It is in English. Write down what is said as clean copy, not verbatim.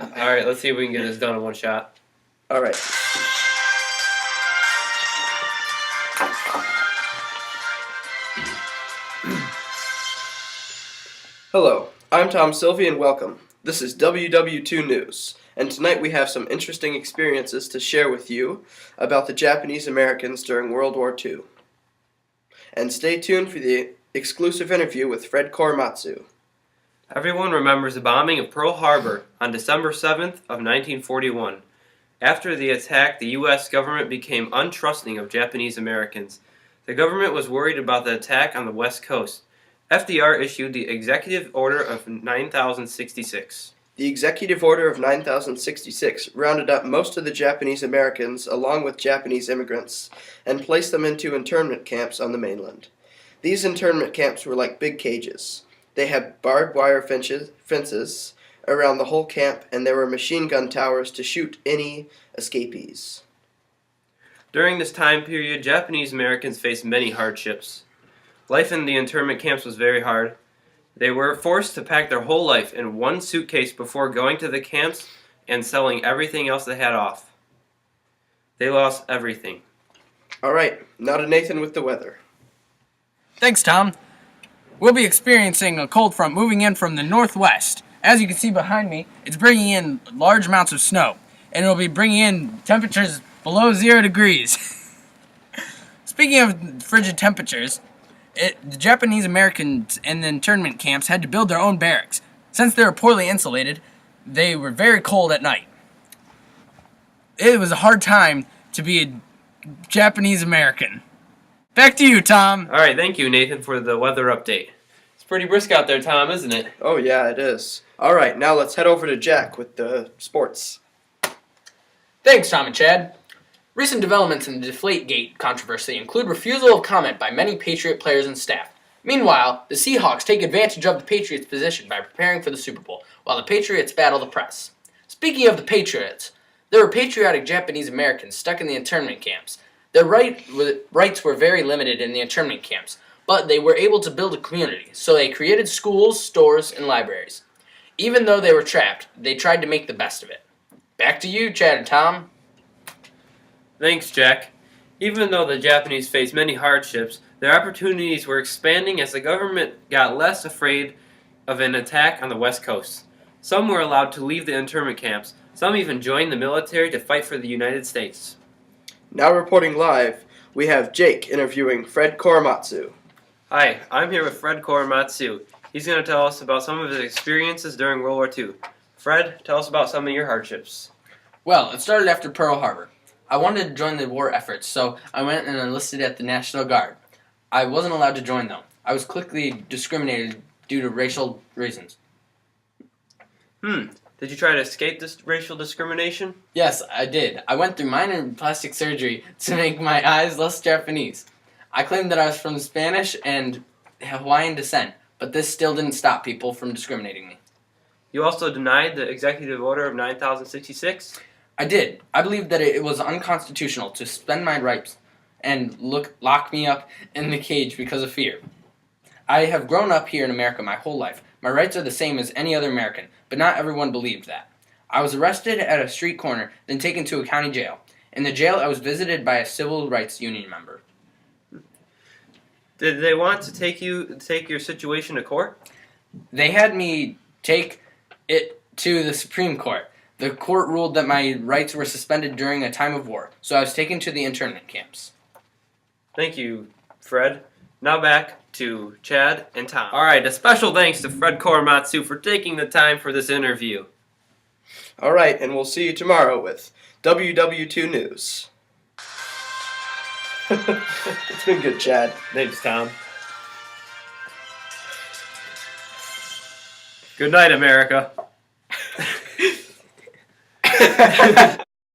All right, let's see if we can get this done in one shot. All right. Hello, I'm Tom Sylvie and welcome. This is WW2 News, and tonight we have some interesting experiences to share with you about the Japanese Americans during World War II. And stay tuned for the exclusive interview with Fred Korematsu. Everyone remembers the bombing of Pearl Harbor on December 7th of 1941. After the attack, the U.S. government became untrusting of Japanese Americans. The government was worried about the attack on the West Coast. FDR issued the Executive Order of 9066. The Executive Order of 9066 rounded up most of the Japanese Americans along with Japanese immigrants and placed them into internment camps on the mainland. These internment camps were like big cages. They had barbed wire fences around the whole camp, and there were machine gun towers to shoot any escapees. During this time period, Japanese Americans faced many hardships. Life in the internment camps was very hard. They were forced to pack their whole life in one suitcase before going to the camps and selling everything else they had off. They lost everything. All right, now to Nathan with the weather. Thanks, Tom. We'll be experiencing a cold front moving in from the northwest. As you can see behind me, it's bringing in large amounts of snow, and it'll be bringing in temperatures below 0 degrees. Speaking of frigid temperatures, the Japanese Americans in the internment camps had to build their own barracks. Since they were poorly insulated, they were very cold at night. It was a hard time to be a Japanese American. Back to you, Tom. All right, thank you, Nathan, for the weather update. It's pretty brisk out there, Tom, isn't it? Oh yeah, it is. All right, now let's head over to Jack with the sports. Thanks, Tom and Chad. Recent developments in the Deflategate controversy include refusal of comment by many Patriot players and staff. Meanwhile, the Seahawks take advantage of the Patriots' position by preparing for the Super Bowl, while the Patriots battle the press. Speaking of the Patriots, there were patriotic Japanese Americans stuck in the internment camps. Their rights were very limited in the internment camps, but they were able to build a community, so they created schools, stores, and libraries. Even though they were trapped, they tried to make the best of it. Back to you, Chad and Tom. Thanks, Jack. Even though the Japanese faced many hardships, their opportunities were expanding as the government got less afraid of an attack on the West Coast. Some were allowed to leave the internment camps. Some even joined the military to fight for the United States. Now reporting live, we have Jake interviewing Fred Korematsu. Hi, I'm here with Fred Korematsu. He's going to tell us about some of his experiences during World War II. Fred, tell us about some of your hardships. Well, it started after Pearl Harbor. I wanted to join the war efforts, so I went and enlisted at the National Guard. I wasn't allowed to join, though. I was quickly discriminated due to racial reasons. Did you try to escape this racial discrimination? Yes, I did. I went through minor plastic surgery to make my eyes less Japanese. I claimed that I was from Spanish and Hawaiian descent, but this still didn't stop people from discriminating me. You also denied the Executive Order of 9066? I did. I believed that it was unconstitutional to suspend my rights and lock me up in the cage because of fear. I have grown up here in America my whole life. My rights are the same as any other American, but not everyone believed that. I was arrested at a street corner, then taken to a county jail. In the jail, I was visited by a civil rights union member. Did they want to take your situation to court? They had me take it to the Supreme Court. The court ruled that my rights were suspended during a time of war, so I was taken to the internment camps. Thank you, Fred. Now back to Chad and Tom. All right, a special thanks to Fred Korematsu for taking the time for this interview. All right, and we'll see you tomorrow with WW2 News. It's been good, Chad. Thanks, Tom. Good night, America.